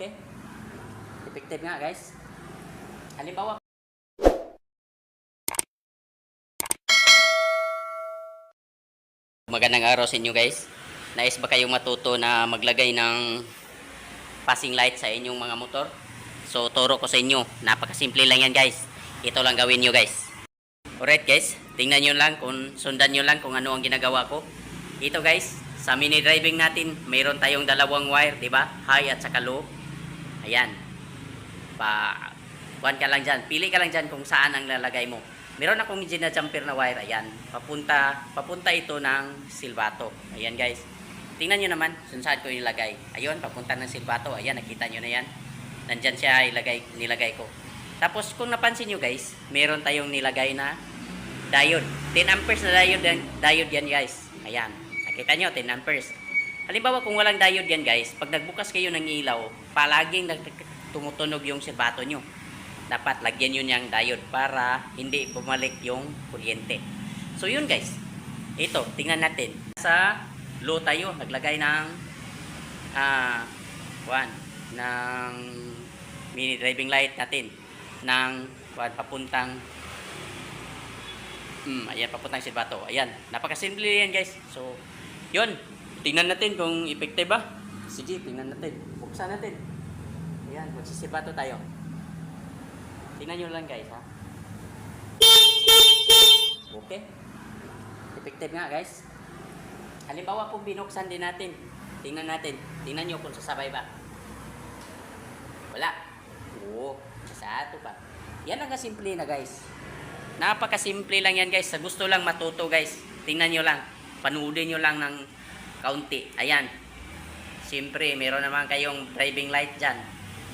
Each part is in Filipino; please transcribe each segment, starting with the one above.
Okay? Effective nga guys. Halimbawa, magandang araw sa inyo guys. Nais ba kayong matuto na maglagay ng passing light sa inyong mga motor? So turo ko sa inyo. Napakasimple lang yan guys. Ito lang gawin nyo guys. Alright guys, tingnan nyo lang kung sundan nyo lang kung ano ang ginagawa ko. Ito guys, sa mini driving natin, mayroon tayong dalawang wire, di ba? High at saka low. Ayan. Kuhan ka lang dyan. Pili ka lang dyan kung saan ang lalagay mo. Meron akong ginajumper na wire. Ayan. Papunta ito ng silbato. Ayan guys. Tingnan nyo naman kung saan ko ilagay. Ayun, papunta ng silbato. Ayan, nakita nyo na yan. Nandyan siya nilagay ko. Tapos kung napansin nyo guys, meron tayong nilagay na diode. 10 amperes na diode yan guys. Ayan. Nakita nyo, 10 amperes. Halimbawa kung walang diode yan guys, pag nagbukas kayo ng ilaw, palaging tumutunog yung silbato nyo. Dapat lagyan nyo niyang diode para hindi bumalik yung kuryente. So yun guys. Ito, tingnan natin. Sa low tayo, naglagay ng ng mini driving light natin ng papuntang ayan, papuntang silbato. Ayan, napakasimple yan guys. So, yun. Tingnan natin kung effective ba. Sige, tingnan natin. Buksan natin. Ayan, magsisilbato tayo. Tingnan nyo lang guys ha. Okay. Effective nga guys. Halimbawa kung binuksan din natin. Tingnan natin. Tingnan nyo kung sasabay ba. Wala. Oo. Sasato pa. Yan ang kasimple na guys. Napakasimple lang yan guys. Sa gusto lang matuto guys. Tingnan nyo lang. Panoodin nyo lang ng kaunti. Ayan. Siyempre, meron naman kayong driving light dyan.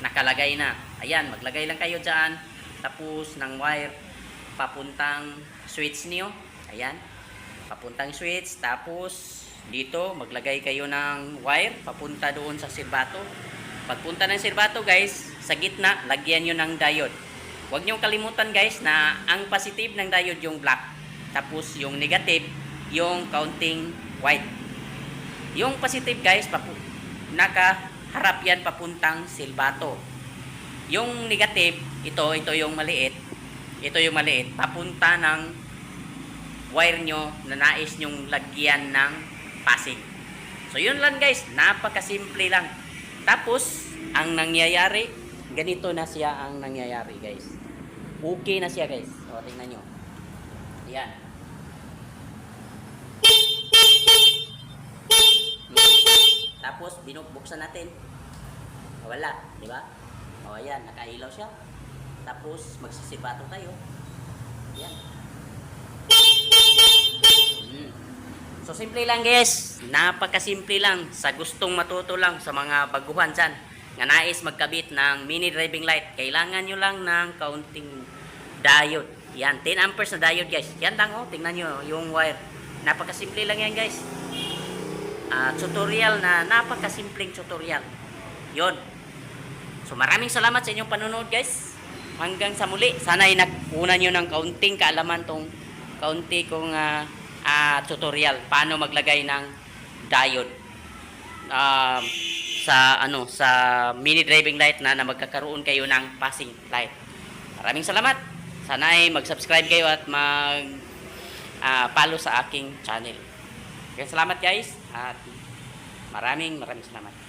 Nakalagay na. Ayan, maglagay lang kayo dyan. Tapos ng wire papuntang switch niyo. Ayan. Papuntang switch. Tapos dito maglagay kayo ng wire papunta doon sa silbato. Pagpunta ng silbato guys, sa gitna lagyan niyo ng diode. Huwag niyo kalimutan guys na ang positive ng diode yung black. Tapos yung negative yung counting white. Yung positive guys nakaharap yan papuntang silbato. Yung negative, ito yung maliit. Ito yung maliit. Papunta ng wire nyo na nais nyong lagyan ng passing. So, yun lang guys. Napakasimple lang. Tapos, ang nangyayari, ganito na siya ang nangyayari guys. Okay na siya guys. So, tingnan nyo. Ayan. Tapos, binukbuksan natin. Wala. Diba? O ayan, nakailaw siya. Tapos magsisibato tayo. Ayan. So simple lang guys. Napakasimple lang. Sa gustong matuto lang sa mga baguhan dyan nga nais magkabit ng mini driving light, kailangan nyo lang ng kaunting diode. Yan, 10 amperes na diode guys. Yan lang oh, tingnan nyo yung wire. Napakasimple lang yan guys. Tutorial na napakasimpleng tutorial. Yon. So maraming salamat sa inyong panonood guys. Hanggang sa muli. Sana ay nakuha nyo ng kaunting kaalaman tong kaunti kong tutorial. Paano maglagay ng diode sa mini driving light na magkakaroon kayo ng passing light. Maraming salamat. Sana ay mag-subscribe kayo at follow sa aking channel. Kaya salamat guys. At maraming salamat.